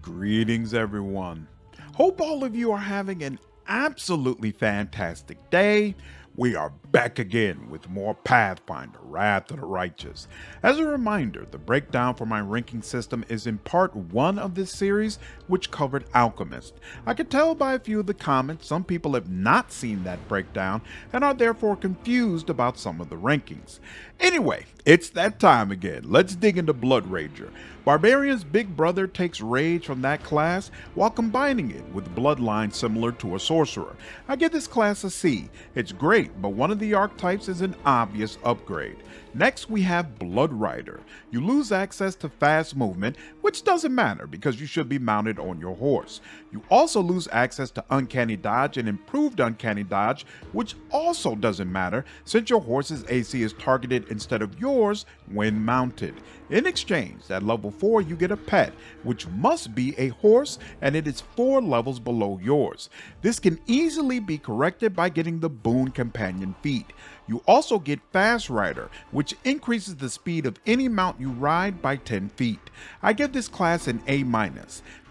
Greetings, everyone. Hope all of you are having an absolutely fantastic day. We are back again with more Pathfinder, Wrath of the Righteous. As a reminder, the breakdown for my ranking system is in part 1 of this series, which covered Alchemist. I could tell by a few of the comments some people have not seen that breakdown and are therefore confused about some of the rankings. Anyway, it's that time again. Let's dig into Bloodrager. Barbarian's big brother takes rage from that class while combining it with bloodline similar to a sorcerer. I give this class a C. It's great, but one of the archetypes is an obvious upgrade. Next, we have Bloodrider. You lose access to fast movement, which doesn't matter because you should be mounted on your horse. You also lose access to uncanny dodge and improved uncanny dodge, which also doesn't matter since your horse's AC is targeted instead of yours when mounted. In exchange, at level 4 you get a pet, which must be a horse, and it is 4 levels below yours. This can easily be corrected by getting the Boon Companion feat. You also get Fast Rider, which increases the speed of any mount you ride by 10 feet. I give this class an A-.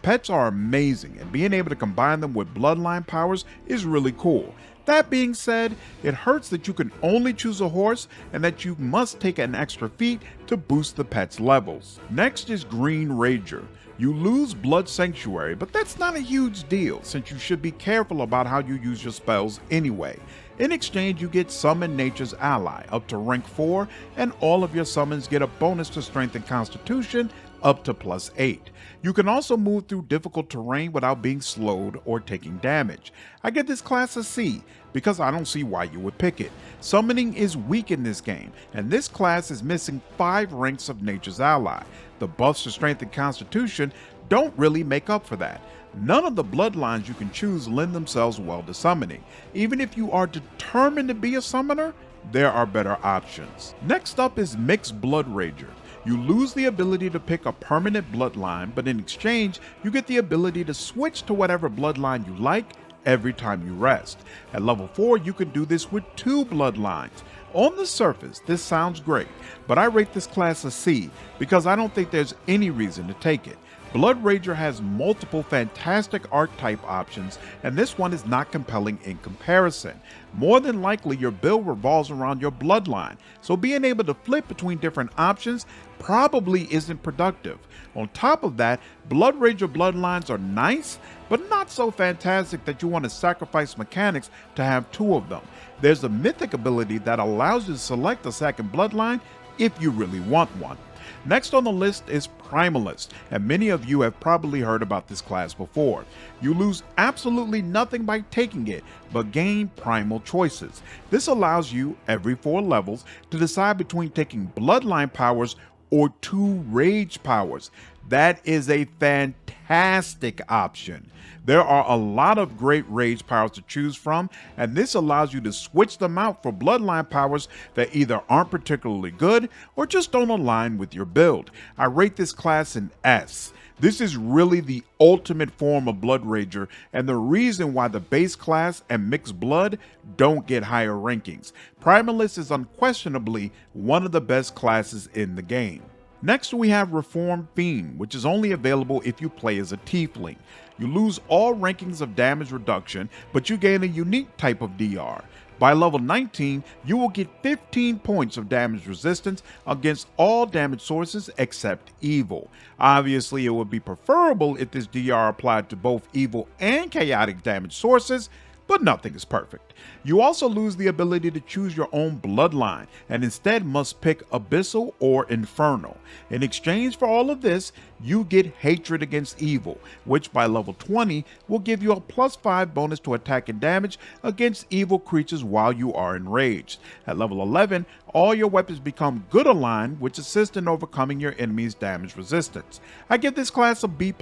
Pets are amazing, and being able to combine them with bloodline powers is really cool. That being said, it hurts that you can only choose a horse and that you must take an extra feat to boost the pet's levels. Next is Greenrager. You lose Blood Sanctuary, but that's not a huge deal since you should be careful about how you use your spells anyway. In exchange, you get Summon Nature's Ally up to rank 4, and all of your summons get a bonus to Strength and Constitution up to +8. You can also move through difficult terrain without being slowed or taking damage. I give this class a C because I don't see why you would pick it. Summoning is weak in this game, and this class is missing 5 ranks of Nature's Ally. The buffs to Strength and Constitution don't really make up for that. None of the bloodlines you can choose lend themselves well to summoning. Even if you are determined to be a summoner, there are better options. Next up is Mixed Bloodrager. You lose the ability to pick a permanent bloodline, but in exchange, you get the ability to switch to whatever bloodline you like every time you rest. At level 4, you can do this with 2 bloodlines. On the surface, this sounds great, but I rate this class a C because I don't think there's any reason to take it. Bloodrager has multiple fantastic archetype options, and this one is not compelling in comparison. More than likely, your build revolves around your bloodline, so being able to flip between different options probably isn't productive. On top of that, Bloodrager bloodlines are nice, but not so fantastic that you want to sacrifice mechanics to have 2 of them. There's a mythic ability that allows you to select a second bloodline if you really want one. Next on the list is Primalist, and many of you have probably heard about this class before. You lose absolutely nothing by taking it, but gain primal choices. This allows you, every 4 levels, to decide between taking bloodline powers or 2 rage powers. That is a fantastic option. There are a lot of great rage powers to choose from, and this allows you to switch them out for bloodline powers that either aren't particularly good or just don't align with your build. I rate this class an S. This is really the ultimate form of Bloodrager and the reason why the base class and Mixed Blood don't get higher rankings. Primalist is unquestionably one of the best classes in the game. Next we have Reformed Fiend, which is only available if you play as a tiefling. You lose all rankings of damage reduction, but you gain a unique type of DR. By level 19, you will get 15 points of damage resistance against all damage sources except evil. Obviously, it would be preferable if this DR applied to both evil and chaotic damage sources, but nothing is perfect. You also lose the ability to choose your own bloodline and instead must pick Abyssal or Infernal. In exchange for all of this, you get Hatred Against Evil, which by level 20 will give you a +5 bonus to attack and damage against evil creatures while you are enraged. At level 11, all your weapons become good aligned, which assist in overcoming your enemy's damage resistance. I give this class a B+.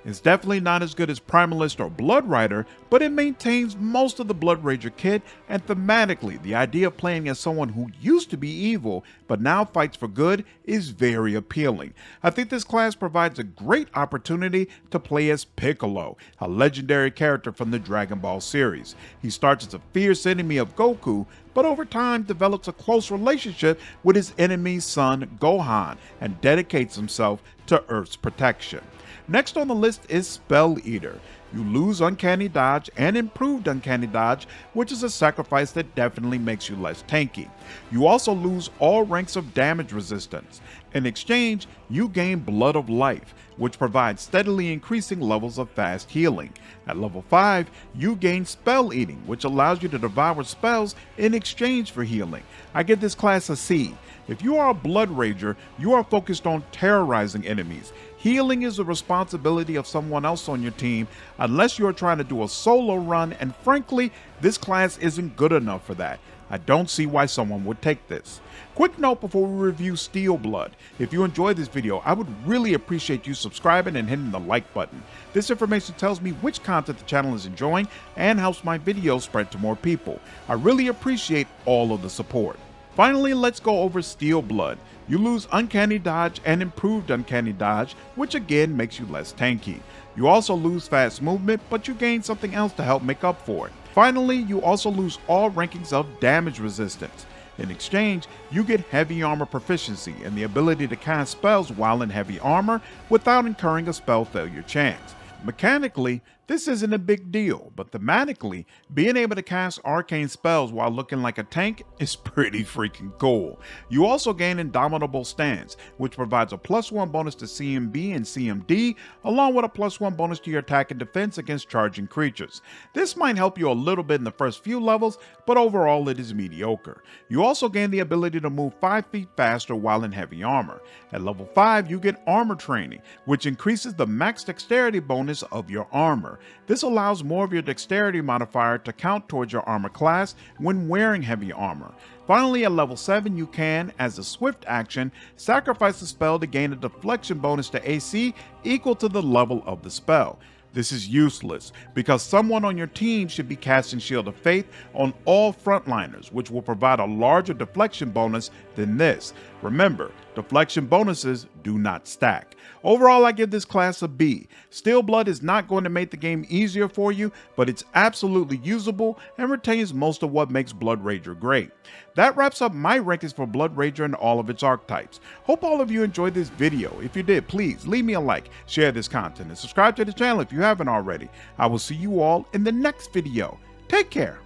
It's definitely not as good as Primalist or Bloodrider, but it maintains most of the Bloodrager kit, and thematically, the idea of playing as someone who used to be evil but now fights for good is very appealing. I think this class provides a great opportunity to play as Piccolo, a legendary character from the Dragon Ball series. He starts as a fierce enemy of Goku, but over time develops a close relationship with his enemy's son Gohan and dedicates himself to Earth's protection. Next on the list is Spelleater. You lose Uncanny Dodge and Improved Uncanny Dodge, which is a sacrifice that definitely makes you less tanky. You also lose all ranks of damage resistance. In exchange, you gain Blood of Life, which provides steadily increasing levels of fast healing. At level 5, you gain Spell Eating, which allows you to devour spells in exchange for healing. I give this class a C. If you are a Bloodrager, you are focused on terrorizing enemies. Healing is the responsibility of someone else on your team unless you are trying to do a solo run, and frankly, this class isn't good enough for that. I don't see why someone would take this. Quick note before we review Steelblood. If you enjoyed this video, I would really appreciate you subscribing and hitting the like button. This information tells me which content the channel is enjoying and helps my videos spread to more people. I really appreciate all of the support. Finally, let's go over Steelblood. You lose Uncanny Dodge and Improved Uncanny Dodge, which again makes you less tanky. You also lose fast movement, but you gain something else to help make up for it. Finally, you also lose all rankings of damage resistance. In exchange, you get heavy armor proficiency and the ability to cast spells while in heavy armor without incurring a spell failure chance. Mechanically, this isn't a big deal, but thematically, being able to cast arcane spells while looking like a tank is pretty freaking cool. You also gain Indomitable Stance, which provides a +1 bonus to CMB and CMD, along with a +1 bonus to your attack and defense against charging creatures. This might help you a little bit in the first few levels, but overall it is mediocre. You also gain the ability to move 5 feet faster while in heavy armor. At level 5, you get Armor Training, which increases the max dexterity bonus of your armor. This allows more of your dexterity modifier to count towards your armor class when wearing heavy armor. Finally, at level 7, you can, as a swift action, sacrifice the spell to gain a deflection bonus to AC equal to the level of the spell. This is useless because someone on your team should be casting Shield of Faith on all frontliners, which will provide a larger deflection bonus than this. Remember, deflection bonuses do not stack. Overall, I give this class a B. Steelblood is not going to make the game easier for you, but it's absolutely usable and retains most of what makes Bloodrager great. That wraps up my rankings for Bloodrager and all of its archetypes. Hope all of you enjoyed this video. If you did, please leave me a like, share this content, and subscribe to the channel if you haven't already. I will see you all in the next video. Take care.